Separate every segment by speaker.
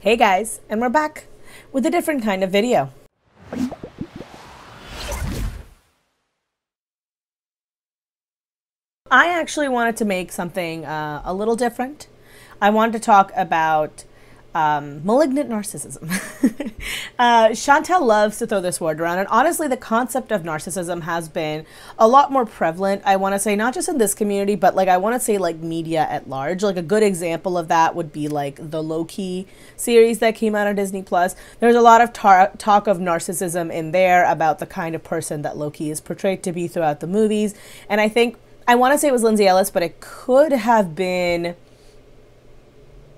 Speaker 1: Hey guys, and we're back with a different kind of video. I actually wanted to make something a little different. I wanted to talk about malignant narcissism. Chantal loves to throw this word around, and honestly the concept of narcissism has been a lot more prevalent, I want to say, not just in this community, but like I want to say like media at large. Like a good example of that would be like the Loki series that came out on Disney Plus. There's a lot of talk of narcissism in there, about the kind of person that Loki is portrayed to be throughout the movies. And I want to say it was Lindsay Ellis, but it could have been,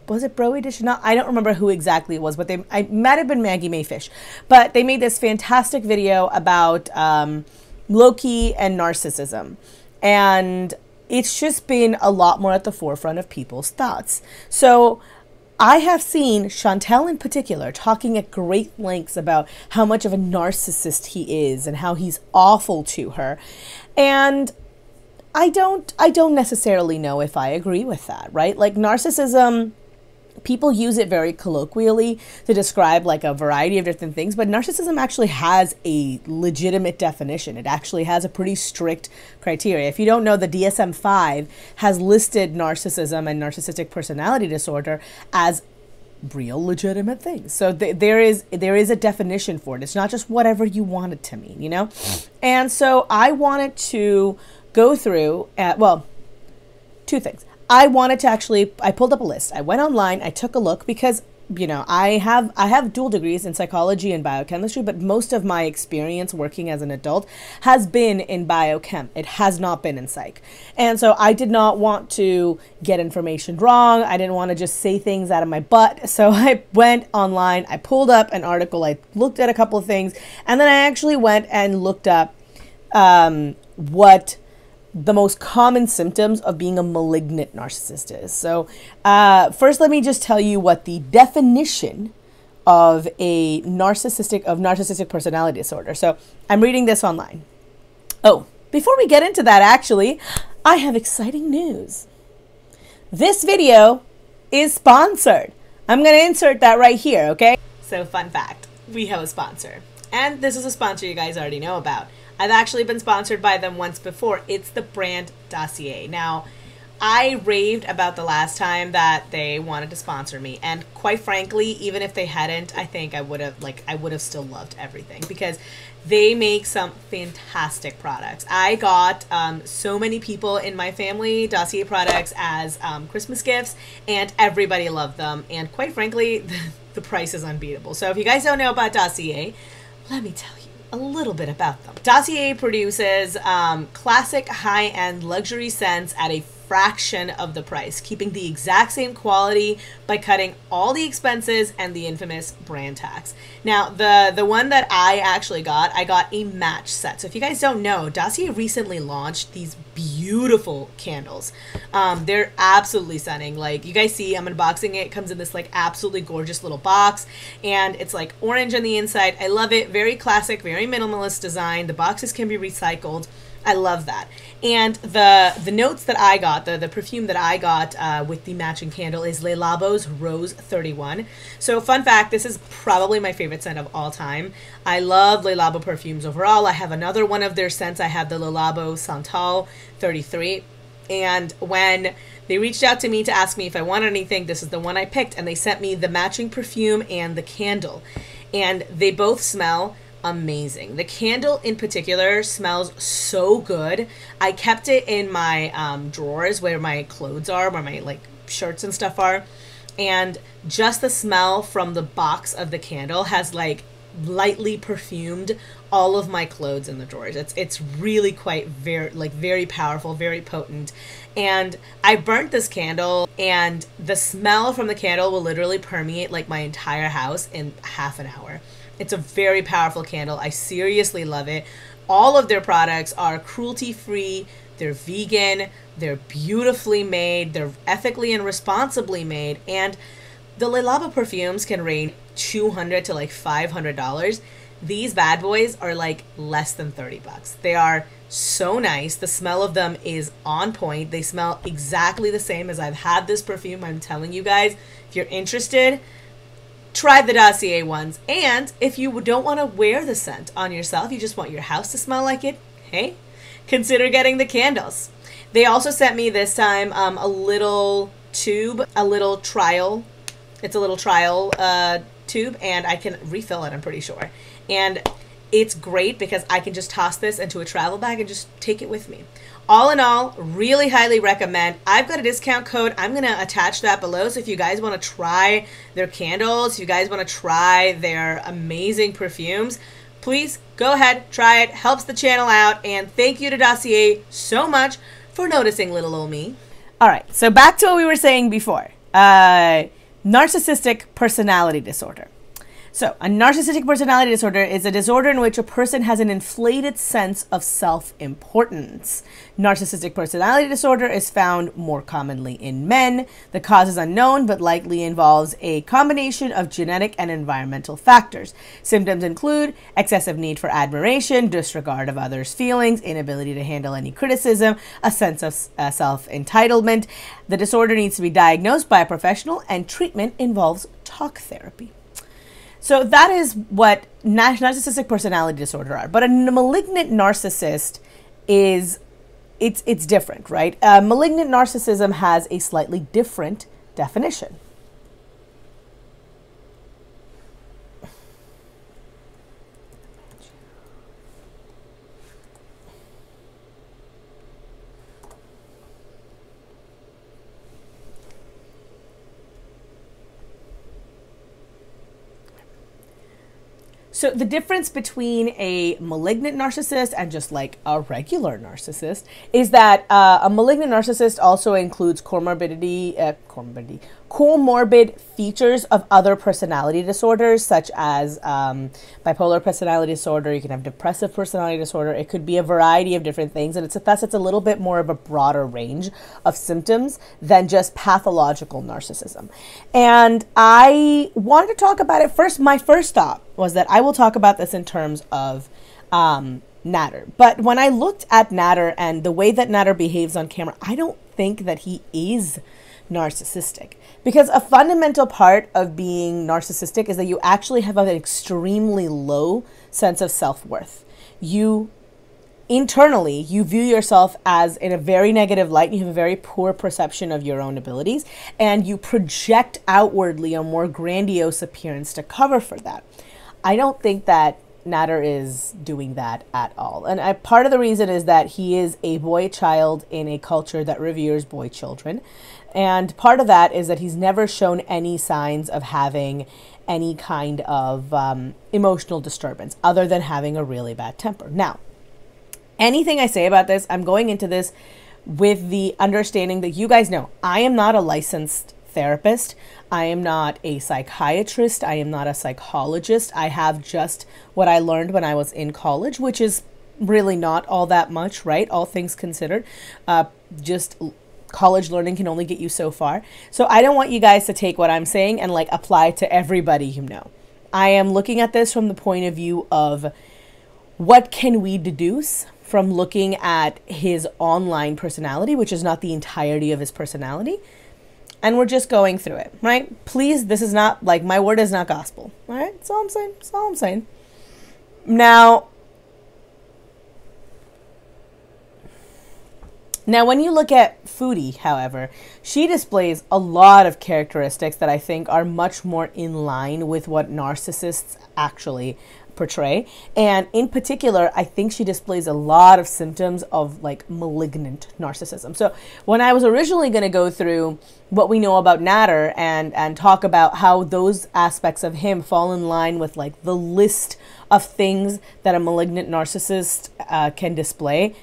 Speaker 1: was it Broe Deschanel? I don't remember who exactly it was, but I might have been Maggie Mayfish. But they made this fantastic video about Loki and narcissism. And it's just been a lot more at the forefront of people's thoughts. So I have seen Chantal in particular talking at great lengths about how much of a narcissist he is and how he's awful to her. And I don't necessarily know if I agree with that, right? Like narcissism, people use it very colloquially to describe like a variety of different things, but narcissism actually has a legitimate definition. It actually has a pretty strict criteria. If you don't know, the DSM-5 has listed narcissism and narcissistic personality disorder as real legitimate things. So there is a definition for it. It's not just whatever you want it to mean, you know? And so I wanted to go through, well, two things. I pulled up a list. I went online, I took a look because, you know, I have dual degrees in psychology and biochemistry, but most of my experience working as an adult has been in biochem. It has not been in psych. And so I did not want to get information wrong. I didn't want to just say things out of my butt. So I went online, I pulled up an article, I looked at a couple of things, and then I actually went and looked up what the most common symptoms of being a malignant narcissist is. So first, let me just tell you what the definition of narcissistic personality disorder. So I'm reading this online. Oh, before we get into that, actually, I have exciting news. This video is sponsored. I'm going to insert that right here, okay? So fun fact, we have a sponsor. And this is a sponsor you guys already know about. I've actually been sponsored by them once before. It's the brand Dossier. Now, I raved about the last time that they wanted to sponsor me, and quite frankly, even if they hadn't, I think I would have still loved everything, because they make some fantastic products. I got so many people in my family Dossier products as Christmas gifts, and everybody loved them, and quite frankly, the price is unbeatable. So if you guys don't know about Dossier, let me tell you a little bit about them. Dossier produces classic high-end luxury scents at a fraction of the price, keeping the exact same quality by cutting all the expenses and the infamous brand tax. Now, the one that I actually got, I got a match set. So if you guys don't know, Dossier recently launched these beautiful candles. They're absolutely stunning. Like you guys see, I'm unboxing it. It comes in this like absolutely gorgeous little box, and it's like orange on the inside. I love it. Very classic, very minimalist design. The boxes can be recycled. I love that. And the notes that I got, the perfume that I got with the matching candle is Le Labo's Rose 31. So fun fact, this is probably my favorite scent of all time. I love Le Labo perfumes overall. I have another one of their scents. I have the Le Labo Chantal 33. And when they reached out to me to ask me if I wanted anything, this is the one I picked. And they sent me the matching perfume and the candle. And they both smell amazing. The candle in particular smells so good. I kept it in my drawers where my clothes are, where my like shirts and stuff are, and just the smell from the box of the candle has like lightly perfumed all of my clothes in the drawers. It's really quite very powerful, very potent. And I burnt this candle, and the smell from the candle will literally permeate like my entire house in half an hour. It's a very powerful candle. I seriously love it. All of their products are cruelty-free. They're vegan. They're beautifully made. They're ethically and responsibly made. And the Le Labo perfumes can range $200 to like $500. These bad boys are like less than 30 bucks. They are so nice. The smell of them is on point. They smell exactly the same as I've had this perfume. I'm telling you guys, if you're interested, try the Dossier ones. And if you don't want to wear the scent on yourself, you just want your house to smell like it, hey, consider getting the candles. They also sent me this time a little tube, a little trial. It's a little trial tube, and I can refill it, I'm pretty sure. And it's great because I can just toss this into a travel bag and just take it with me. All in all, really highly recommend. I've got a discount code. I'm going to attach that below. So if you guys want to try their candles, if you guys want to try their amazing perfumes, please go ahead, try it. Helps the channel out. And thank you to Dossier so much for noticing little old me. All right, so back to what we were saying before. Narcissistic personality disorder. So, a narcissistic personality disorder is a disorder in which a person has an inflated sense of self-importance. Narcissistic personality disorder is found more commonly in men. The cause is unknown, but likely involves a combination of genetic and environmental factors. Symptoms include excessive need for admiration, disregard of others' feelings, inability to handle any criticism, a sense of self-entitlement. The disorder needs to be diagnosed by a professional, and treatment involves talk therapy. So that is what narcissistic personality disorder are. But a malignant narcissist is, it's different, right? Malignant narcissism has a slightly different definition. So the difference between a malignant narcissist and just like a regular narcissist is that a malignant narcissist also includes comorbid features of other personality disorders, such as bipolar personality disorder. You can have depressive personality disorder. It could be a variety of different things, and thus it's a little bit more of a broader range of symptoms than just pathological narcissism. And I wanted to talk about it first. My first thought was that I will talk about this in terms of Natter. But when I looked at Natter and the way that Natter behaves on camera, I don't think that he is narcissistic, because a fundamental part of being narcissistic is that you actually have an extremely low sense of self-worth. Internally, you view yourself as in a very negative light, and you have a very poor perception of your own abilities, and you project outwardly a more grandiose appearance to cover for that. I don't think that Natter is doing that at all. And part of the reason is that he is a boy child in a culture that reveres boy children. And part of that is that he's never shown any signs of having any kind of emotional disturbance other than having a really bad temper. Now, anything I say about this, I'm going into this with the understanding that you guys know I am not a licensed therapist. I am not a psychiatrist. I am not a psychologist. I have just what I learned when I was in college, which is really not all that much, right? All things considered. Just college learning can only get you so far. So I don't want you guys to take what I'm saying and like apply it to everybody you know. I am looking at this from the point of view of what can we deduce from looking at his online personality, which is not the entirety of his personality. And we're just going through it, right? Please, this is not, like, my word is not gospel, all right? That's all I'm saying. That's all I'm saying. Now, when you look at Foodie, however, she displays a lot of characteristics that I think are much more in line with what narcissists actually portray. And in particular, I think she displays a lot of symptoms of like malignant narcissism. So when I was originally going to go through what we know about Natter and talk about how those aspects of him fall in line with like the list of things that a malignant narcissist can display,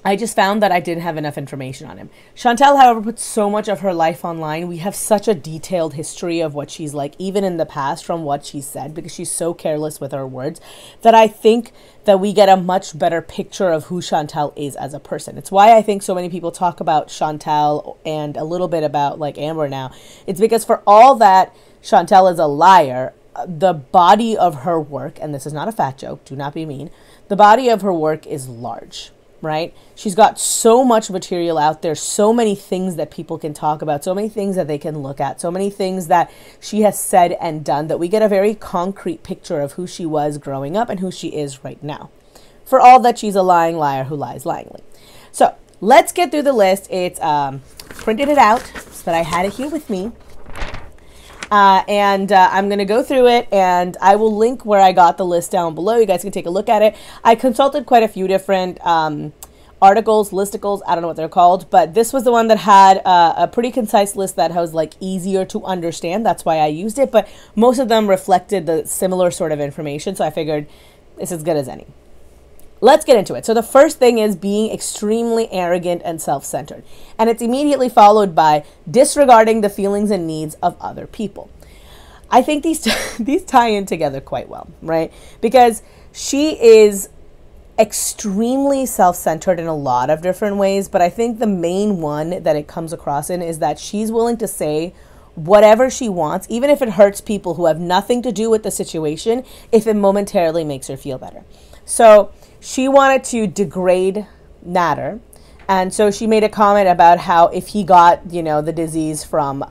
Speaker 1: I just found that I didn't have enough information on him. Chantal, however, puts so much of her life online. We have such a detailed history of what she's like, even in the past, from what she said, because she's so careless with her words, that I think that we get a much better picture of who Chantal is as a person. It's why I think so many people talk about Chantal and a little bit about like Amber now. It's because for all that Chantal is a liar, the body of her work, and this is not a fat joke, do not be mean, the body of her work is large. right? She's got so much material out there, so many things that people can talk about, so many things that they can look at, so many things that she has said and done, that we get a very concrete picture of who she was growing up and who she is right now. For all that she's a lying liar who lies lyingly. So let's get through the list. It's printed it out, but I had it here with me. I'm going to go through it, and I will link where I got the list down below. You guys can take a look at it. I consulted quite a few different articles, listicles, I don't know what they're called, but this was the one that had a pretty concise list that was like easier to understand. That's why I used it, but most of them reflected the similar sort of information, so I figured it's as good as any. Let's get into it. So the first thing is being extremely arrogant and self-centered. And it's immediately followed by disregarding the feelings and needs of other people. I think these tie in together quite well, right? Because she is extremely self-centered in a lot of different ways, but I think the main one that it comes across in is that she's willing to say whatever she wants, even if it hurts people who have nothing to do with the situation, if it momentarily makes her feel better. So she wanted to degrade Nader, and so she made a comment about how if he got, the disease from,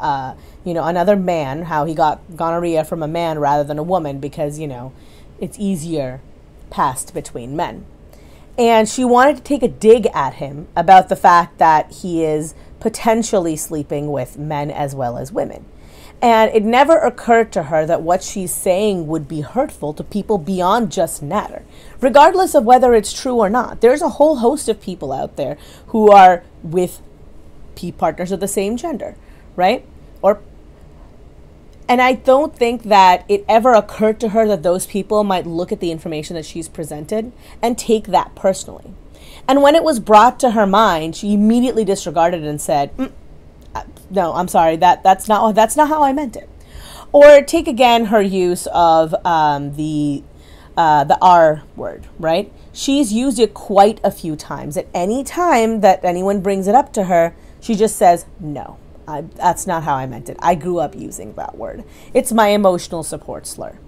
Speaker 1: another man, how he got gonorrhea from a man rather than a woman because, it's easier passed between men. And she wanted to take a dig at him about the fact that he is potentially sleeping with men as well as women. And it never occurred to her that what she's saying would be hurtful to people beyond just Nader, regardless of whether it's true or not. There's a whole host of people out there who are with partners of the same gender, right? And I don't think that it ever occurred to her that those people might look at the information that she's presented and take that personally. And when it was brought to her mind, she immediately disregarded it and said, no, I'm sorry, that's not how I meant it. Or take again her use of the R word, right? She's used it quite a few times. At any time that anyone brings it up to her, she just says, no, that's not how I meant it. I grew up using that word. It's my emotional support slur.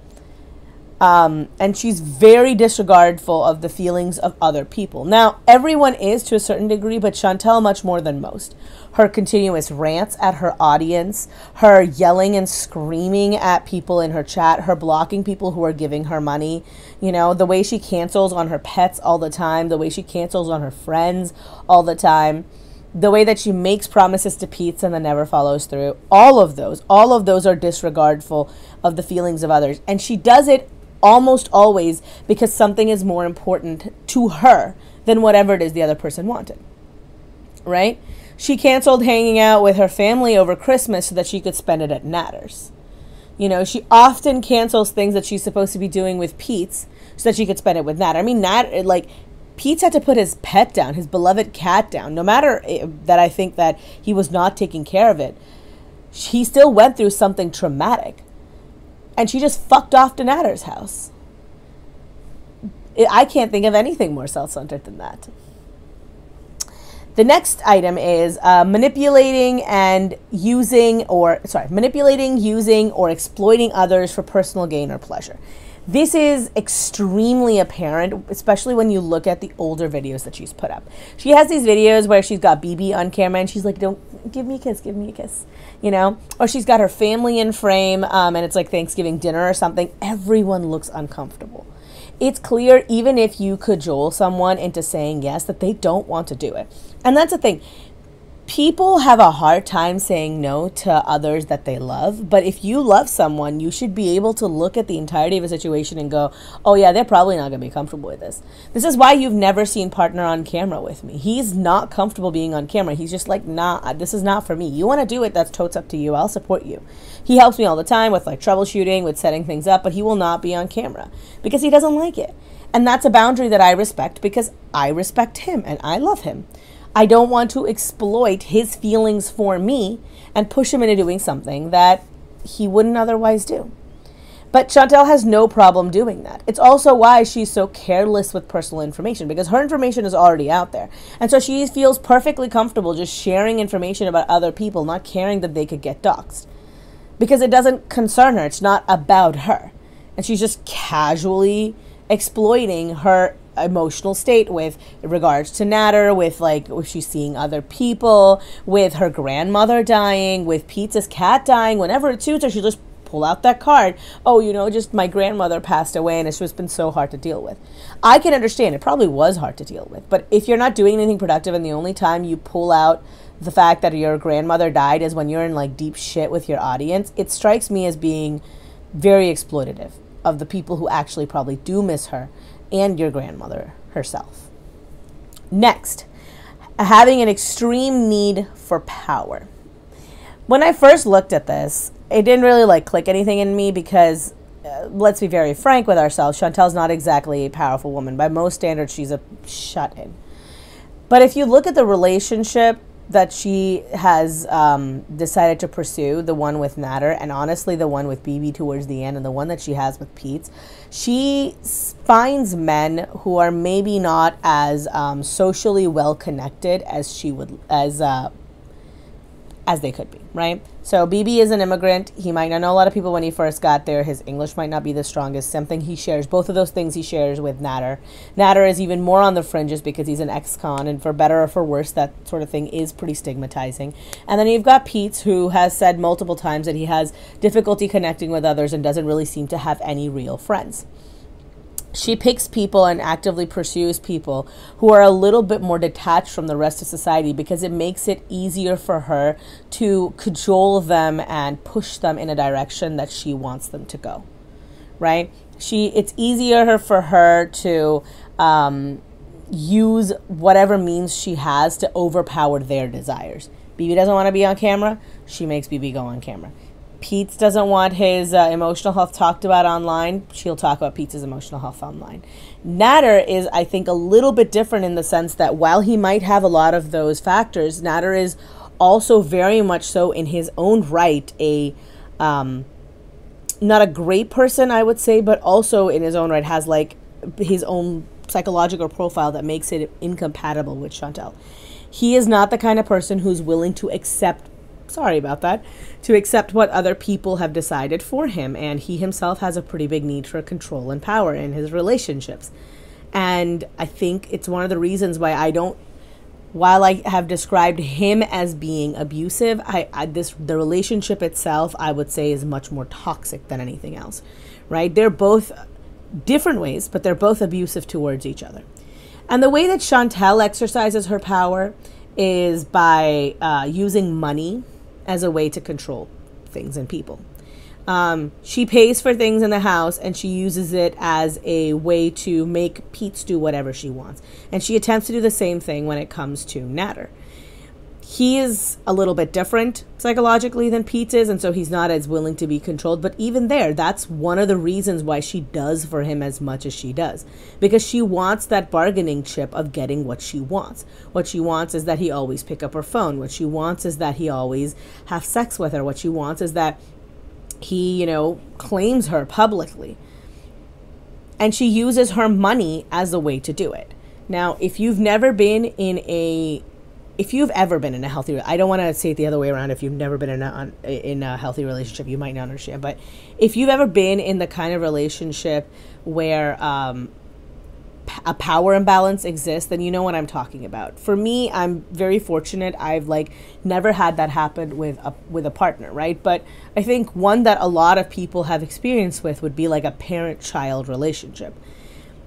Speaker 1: And she's very disregardful of the feelings of other people. Now, everyone is to a certain degree, but Chantal much more than most. Her continuous rants at her audience, her yelling and screaming at people in her chat, her blocking people who are giving her money, the way she cancels on her pets all the time, the way she cancels on her friends all the time, the way that she makes promises to Pete and then never follows through. All of those are disregardful of the feelings of others. And she does it almost always because something is more important to her than whatever it is the other person wanted, right? She canceled hanging out with her family over Christmas so that she could spend it at Nader's. She often cancels things that she's supposed to be doing with Pete's so that she could spend it with Nader. I mean, Pete's had to put his pet down, his beloved cat down. No matter that I think that he was not taking care of it, he still went through something traumatic. And she just fucked off to Nader's house. I can't think of anything more self-centered than that. The next item is manipulating, using, or exploiting others for personal gain or pleasure. This is extremely apparent, especially when you look at the older videos that she's put up. She has these videos where she's got BB on camera and she's like, don't give me a kiss, or she's got her family in frame and it's like Thanksgiving dinner or something. Everyone looks uncomfortable. It's clear, even if you cajole someone into saying yes, that they don't want to do it. And that's the thing. People have a hard time saying no to others that they love, but if you love someone, you should be able to look at the entirety of a situation and go, oh yeah, they're probably not going to be comfortable with this. This is why you've never seen partner on camera with me. He's not comfortable being on camera. He's just like, nah, this is not for me. You want to do it, that's totes up to you. I'll support you. He helps me all the time with troubleshooting, with setting things up, but he will not be on camera because he doesn't like it. And that's a boundary that I respect because I respect him and I love him. I don't want to exploit his feelings for me and push him into doing something that he wouldn't otherwise do. But Chantal has no problem doing that. It's also why she's so careless with personal information, because her information is already out there. And so she feels perfectly comfortable just sharing information about other people, not caring that they could get doxxed. Because it doesn't concern her. It's not about her. And she's just casually exploiting her emotional state with regards to Natter, with like if she's seeing other people, with her grandmother dying, with Pete's cat dying. Whenever it suits her, she'll just pull out that card. Oh, you know, just my grandmother passed away and it's just been so hard to deal with. I can understand it probably was hard to deal with, but if you're not doing anything productive and the only time you pull out the fact that your grandmother died is when you're in like deep shit with your audience, it strikes me as being very exploitative of the people who actually probably do miss her and your grandmother herself. Next, having an extreme need for power. When I first looked at this, it didn't really like click anything in me because let's be very frank with ourselves, Chantal's not exactly a powerful woman. By most standards, she's a shut-in. But if you look at the relationship that she has decided to pursue, the one with Natter, and honestly the one with BB towards the end, and the one that she has with Pete, she finds men who are maybe not as socially well connected as she would as they could be, right? So BB is an immigrant. He might not know a lot of people when he first got there. His English might not be the strongest. Something he shares, both of those things he shares with Natter. Natter is even more on the fringes because he's an ex-con, and for better or for worse, that sort of thing is pretty stigmatizing. And then you've got Pete, who has said multiple times that he has difficulty connecting with others and doesn't really seem to have any real friends. She picks people and actively pursues people who are a little bit more detached from the rest of society because it makes it easier for her to cajole them and push them in a direction that she wants them to go, right? It's easier for her to use whatever means she has to overpower their desires. BB doesn't want to be on camera. She makes BB go on camera. Pete doesn't want his emotional health talked about online. She'll talk about Pete's emotional health online. Natter is, I think, a little bit different in the sense that while he might have a lot of those factors, Natter is also very much so in his own right not a great person, I would say, but also in his own right has like his own psychological profile that makes it incompatible with Chantal. He is not the kind of person who's willing to accept what other people have decided for him. And he himself has a pretty big need for control and power in his relationships. And I think it's one of the reasons why while I have described him as being abusive, the relationship itself, I would say, is much more toxic than anything else, right? They're both different ways, but they're both abusive towards each other. And the way that Chantal exercises her power is by using money as a way to control things and people. She pays for things in the house and she uses it as a way to make Pete do whatever she wants. And she attempts to do the same thing when it comes to Natter. He is a little bit different psychologically than Pete is, and so he's not as willing to be controlled. But even there, that's one of the reasons why she does for him as much as she does. Because she wants that bargaining chip of getting what she wants. What she wants is that he always pick up her phone. What she wants is that he always have sex with her. What she wants is that he, claims her publicly. And she uses her money as a way to do it. Now, if you've ever been in a healthy, I don't want to say it the other way around. If you've never been in a healthy relationship, you might not understand. But if you've ever been in the kind of relationship where a power imbalance exists, then you know what I'm talking about. For me, I'm very fortunate. I've never had that happen with a partner, right? But I think one that a lot of people have experience with would be like a parent-child relationship.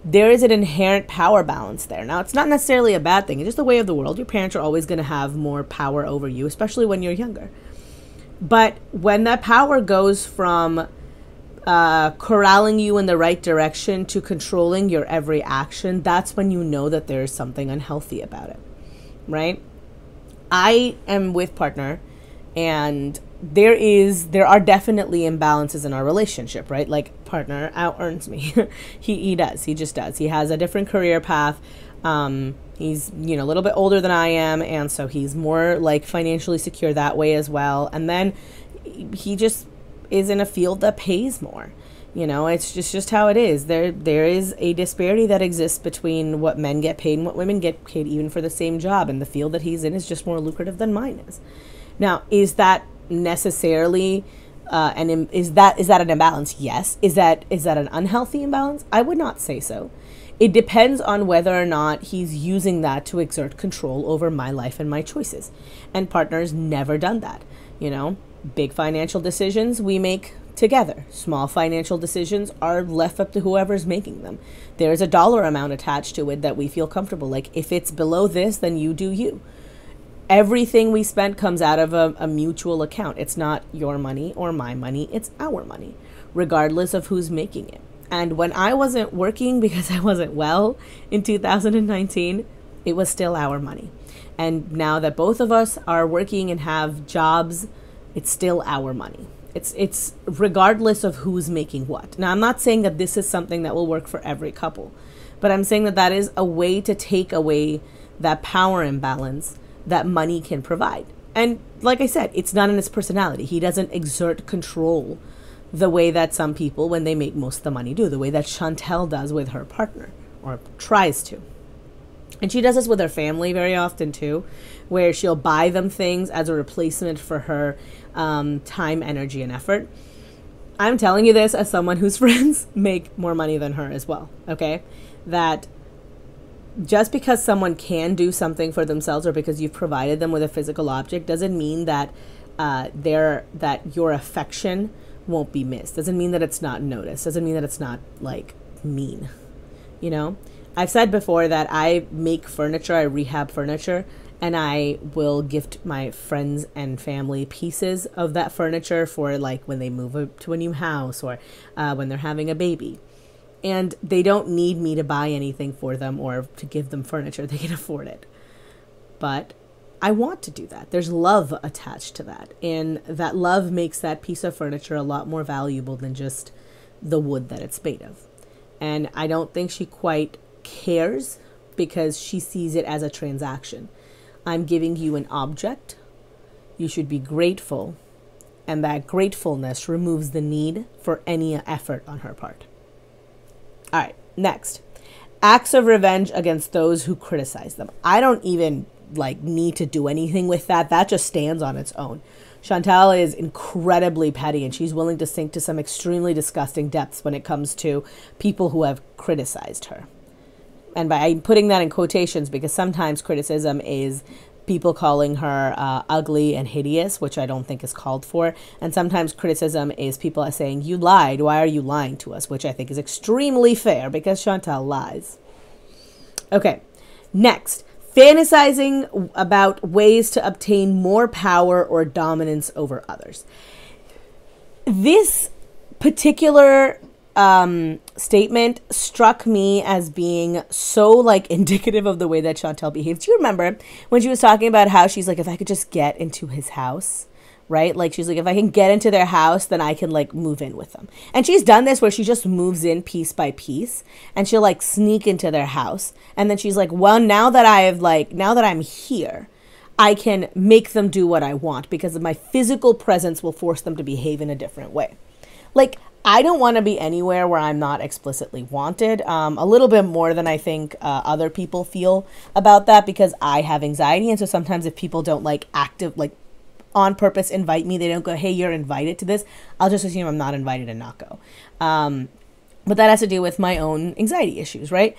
Speaker 1: There is an inherent power balance there. Now, it's not necessarily a bad thing. It's just the way of the world. Your parents are always going to have more power over you, especially when you're younger. But when that power goes from corralling you in the right direction to controlling your every action, that's when you know that there's something unhealthy about it, right? I am with partner, and there are definitely imbalances in our relationship, right? Like, partner out-earns me. He just does. He has a different career path. He's, a little bit older than I am, and so he's more financially secure that way as well. And then he just is in a field that pays more. It's just how it is. There is a disparity that exists between what men get paid and what women get paid, even for the same job, and the field that he's in is just more lucrative than mine is. Now, is that necessarily is that an imbalance? Yes. Is that an unhealthy imbalance? I would not say so. It depends on whether or not he's using that to exert control over my life and my choices. And partners never done that. You know, big financial decisions we make together. Small financial decisions are left up to whoever's making them. There's a dollar amount attached to it that we feel comfortable. Like, if it's below this, then you do you. Everything we spend comes out of a mutual account. It's not your money or my money. It's our money, regardless of who's making it. And when I wasn't working because I wasn't well in 2019, it was still our money. And now that both of us are working and have jobs, it's still our money. It's regardless of who's making what. Now, I'm not saying that this is something that will work for every couple, but I'm saying that that is a way to take away that power imbalance that money can provide. And like I said, it's not in his personality. He doesn't exert control the way that some people, when they make most of the money, do, the way that Chantal does with her partner, or tries to. And she does this with her family very often too, where she'll buy them things as a replacement for her time, energy, and effort. I'm telling you this as someone whose friends make more money than her as well, okay? That just because someone can do something for themselves, or because you've provided them with a physical object, doesn't mean that that your affection won't be missed. Doesn't mean that it's not noticed. Doesn't mean that it's not, like, mean. You know, I've said before that I make furniture, I rehab furniture, and I will gift my friends and family pieces of that furniture for, like, when they move to a new house, or when they're having a baby. And they don't need me to buy anything for them or to give them furniture. They can afford it. But I want to do that. There's love attached to that. And that love makes that piece of furniture a lot more valuable than just the wood that it's made of. And I don't think she quite cares, because she sees it as a transaction. I'm giving you an object. You should be grateful. And that gratefulness removes the need for any effort on her part. All right, next. Acts of revenge against those who criticize them. I don't even need to do anything with that. That just stands on its own. Chantal is incredibly petty, and she's willing to sink to some extremely disgusting depths when it comes to people who have criticized her. And I'm putting that in quotations because sometimes criticism is people calling her ugly and hideous, which I don't think is called for. And sometimes criticism is people saying, you lied, why are you lying to us? Which I think is extremely fair, because Chantal lies. Okay, next. Fantasizing about ways to obtain more power or dominance over others. This particular statement struck me as being so indicative of the way that Chantal behaves. Do you remember when she was talking about how she's like, if I could just get into his house, right? Like, she's like, if I can get into their house, then I can move in with them. And she's done this where she just moves in piece by piece, and she'll sneak into their house. And then she's like, well, now that I'm here, I can make them do what I want, because my physical presence will force them to behave in a different way. I don't want to be anywhere where I'm not explicitly wanted. A little bit more than I think other people feel about that, because I have anxiety. And so sometimes if people don't on purpose invite me, they don't go, hey, you're invited to this, I'll just assume I'm not invited and not go. But that has to do with my own anxiety issues, right?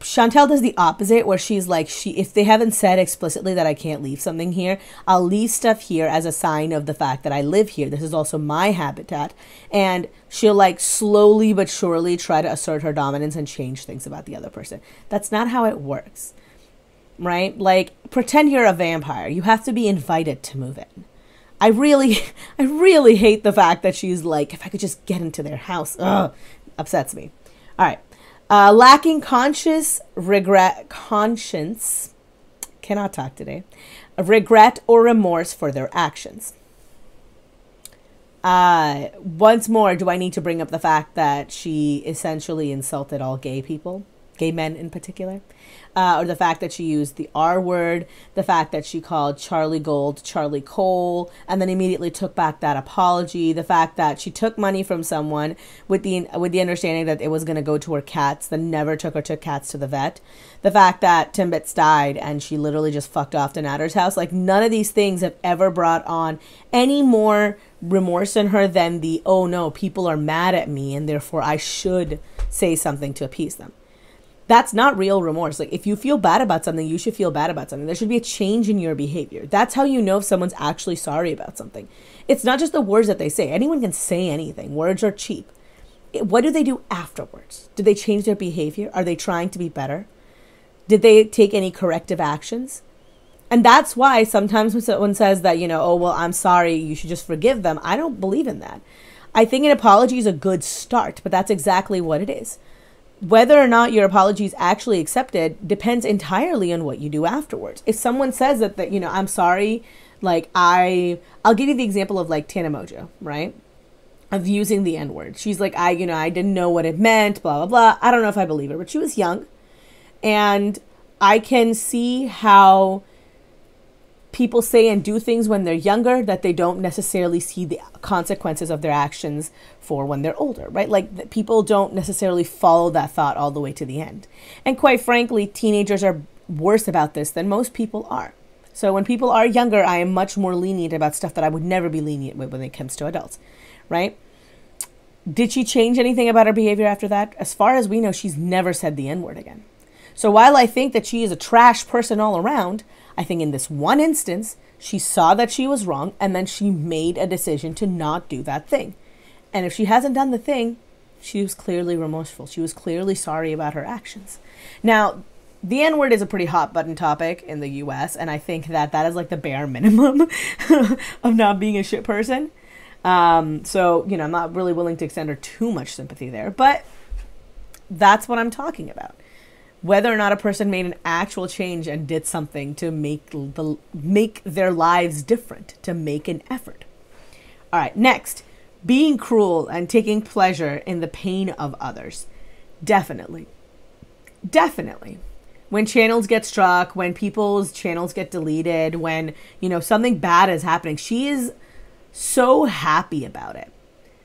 Speaker 1: Chantal does the opposite, where she's like, if they haven't said explicitly that I can't leave something here, I'll leave stuff here as a sign of the fact that I live here. This is also my habitat. And she'll slowly but surely try to assert her dominance and change things about the other person. That's not how it works, right? Pretend you're a vampire. You have to be invited to move in. I really hate the fact that she's like, if I could just get into their house. Ugh, upsets me. All right. Lacking conscience, cannot talk today, regret or remorse for their actions. Once more, do I need to bring up the fact that she essentially insulted all gay people, gay men in particular? Or the fact that she used the R word, the fact that she called Charlie Gold Charlie Cole, and then immediately took back that apology, the fact that she took money from someone with the understanding that it was going to go to her cats, then never took her cats to the vet, the fact that Timbits died and she literally just fucked off to Natter's house. None of these things have ever brought on any more remorse in her than the, oh no, people are mad at me and therefore I should say something to appease them. That's not real remorse. Like, if you feel bad about something, you should feel bad about something. There should be a change in your behavior. That's how you know if someone's actually sorry about something. It's not just the words that they say. Anyone can say anything. Words are cheap. What do they do afterwards? Do they change their behavior? Are they trying to be better? Did they take any corrective actions? And that's why sometimes when someone says that, you know, oh, well, I'm sorry, you should just forgive them. I don't believe in that. I think an apology is a good start, but that's exactly what it is. Whether or not your apology is actually accepted depends entirely on what you do afterwards. If someone says that you know, I'm sorry, like I'll give you the example of like Tana Mojo, right? Of using the N-word. She's like, I didn't know what it meant, blah, blah, blah. I don't know if I believe her, but she was young. And I can see how people say and do things when they're younger that they don't necessarily see the consequences of their actions for when they're older, right? Like, people don't necessarily follow that thought all the way to the end. And quite frankly, teenagers are worse about this than most people are. So when people are younger, I am much more lenient about stuff that I would never be lenient with when it comes to adults, right? Did she change anything about her behavior after that? As far as we know, she's never said the N-word again. So while I think that she is a trash person all around, I think in this one instance, she saw that she was wrong, and then she made a decision to not do that thing. And if she hasn't done the thing, she was clearly remorseful. She was clearly sorry about her actions. Now, the N-word is a pretty hot button topic in the US, and I think that that is like the bare minimum of not being a shit person. So, you know, I'm not really willing to extend her too much sympathy there, but that's what I'm talking about. Whether or not a person made an actual change and did something to make their lives different, to make an effort. All right, next, being cruel and taking pleasure in the pain of others. Definitely. Definitely. When channels get struck, when people's channels get deleted, when, you know, something bad is happening, she is so happy about it.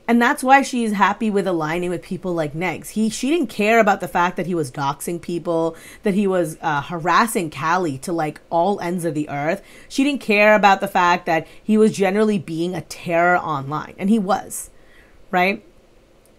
Speaker 1: And that's why she's happy with aligning with people like Negs. She didn't care about the fact that he was doxing people, that he was harassing Callie to like all ends of the earth. She didn't care about the fact that he was generally being a terror online. And he was, right?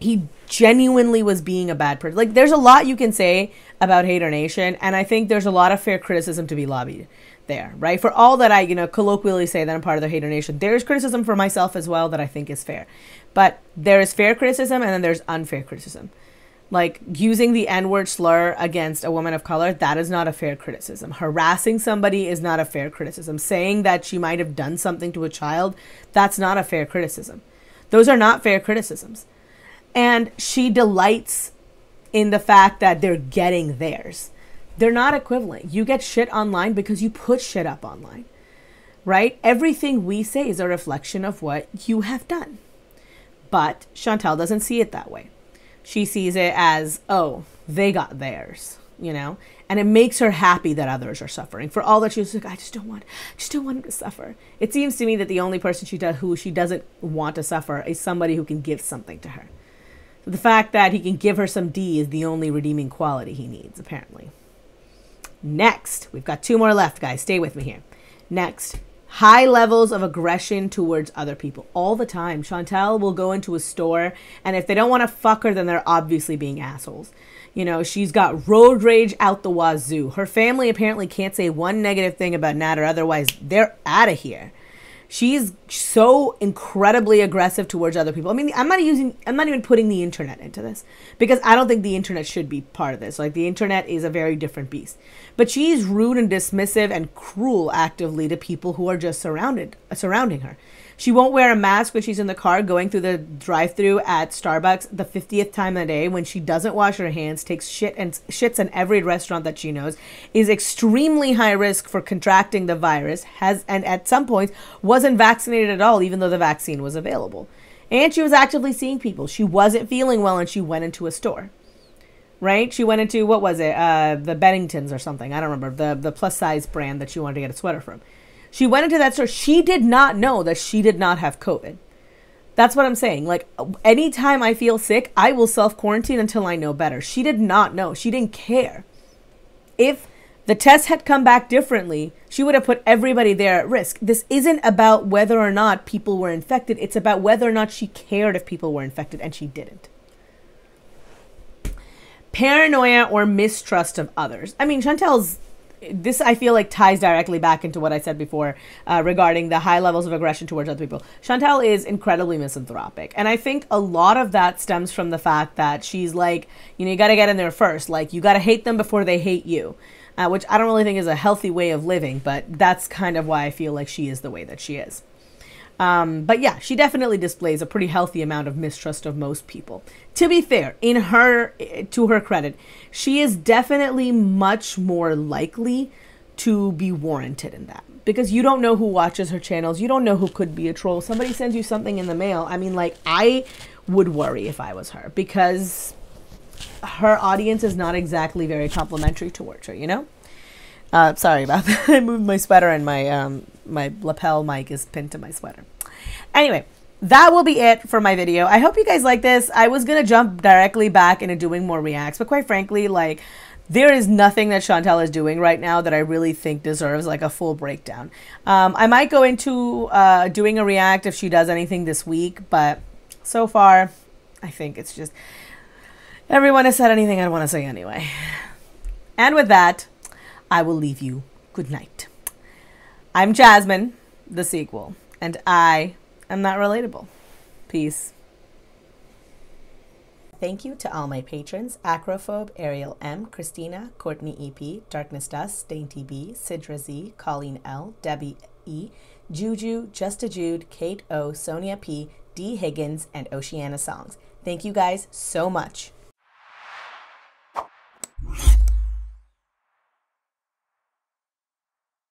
Speaker 1: He genuinely was being a bad person. Like, there's a lot you can say about Hater Nation, and I think there's a lot of fair criticism to be lobbied there, right? For all that I, you know, colloquially say that I'm part of the Hater Nation, there's criticism for myself as well that I think is fair. But there is fair criticism, and then there's unfair criticism. Like, using the N-word slur against a woman of color, that is not a fair criticism. Harassing somebody is not a fair criticism. Saying that she might have done something to a child, that's not a fair criticism. Those are not fair criticisms. And she delights in the fact that they're getting theirs. They're not equivalent. You get shit online because you put shit up online, right? Everything we say is a reflection of what you have done. But Chantal doesn't see it that way. She sees it as, oh, they got theirs, you know? And it makes her happy that others are suffering. For all that she was like, I just don't want them to suffer. It seems to me that the only person who she doesn't want to suffer is somebody who can give something to her. So the fact that he can give her some D is the only redeeming quality he needs, apparently. Next, we've got 2 more left, guys. Stay with me here. Next, high levels of aggression towards other people all the time. Chantal will go into a store, and if they don't want to fuck her, then they're obviously being assholes. You know, she's got road rage out the wazoo. Her family apparently can't say one negative thing about Nat, or otherwise they're out of here. She's so incredibly aggressive towards other people. I mean, I'm not even putting the internet into this, because I don't think the internet should be part of this. Like, the internet is a very different beast. But she's rude and dismissive and cruel actively to people who are just surrounding her. She won't wear a mask when she's in the car going through the drive-thru at Starbucks the 50th time of the day, when she doesn't wash her hands, takes shits in every restaurant that she knows, is extremely high risk for contracting the virus, and at some points wasn't vaccinated at all, even though the vaccine was available. And she was actively seeing people. She wasn't feeling well, and she went into a store. Right? She went into, what was it? The Benningtons or something. I don't remember. The plus-size brand that she wanted to get a sweater from. She went into that store. She did not know that she did not have COVID. That's what I'm saying. Like, anytime I feel sick, I will self-quarantine until I know better. She did not know. She didn't care. If the test had come back differently, she would have put everybody there at risk. This isn't about whether or not people were infected. It's about whether or not she cared if people were infected, and she didn't. Paranoia or mistrust of others. I mean, Chantal's, this I feel like ties directly back into what I said before regarding the high levels of aggression towards other people. Chantal is incredibly misanthropic. And I think a lot of that stems from the fact that she's like, you know, you got to get in there first. Like, you got to hate them before they hate you, which I don't really think is a healthy way of living. But that's kind of why I feel like she is the way that she is. But yeah, she definitely displays a pretty healthy amount of mistrust of most people. To be fair, to her credit, she is definitely much more likely to be warranted in that. Because you don't know who watches her channels. You don't know who could be a troll. Somebody sends you something in the mail. I mean, like, I would worry if I was her. Because her audience is not exactly very complimentary towards her, you know? Sorry about that. I moved my sweater and my lapel mic is pinned to my sweater. Anyway, that will be it for my video. I hope you guys like this. I was going to jump directly back into doing more reacts, but quite frankly, like, there is nothing that Chantal is doing right now that I really think deserves like a full breakdown. I might go into doing a react if she does anything this week, but so far, I think it's just everyone has said anything I want to say anyway. And with that, I will leave you. Good night. I'm Jasmine, the sequel, and I am not relatable. Peace. Thank you to all my patrons: Acrophobe, Ariel M, Christina, Courtney EP, Darkness Dust, Dainty B, Sidra Z, Colleen L, Debbie E, Juju, Justa Jude, Kate O, Sonia P, D Higgins, and Oceana Songs. Thank you guys so much.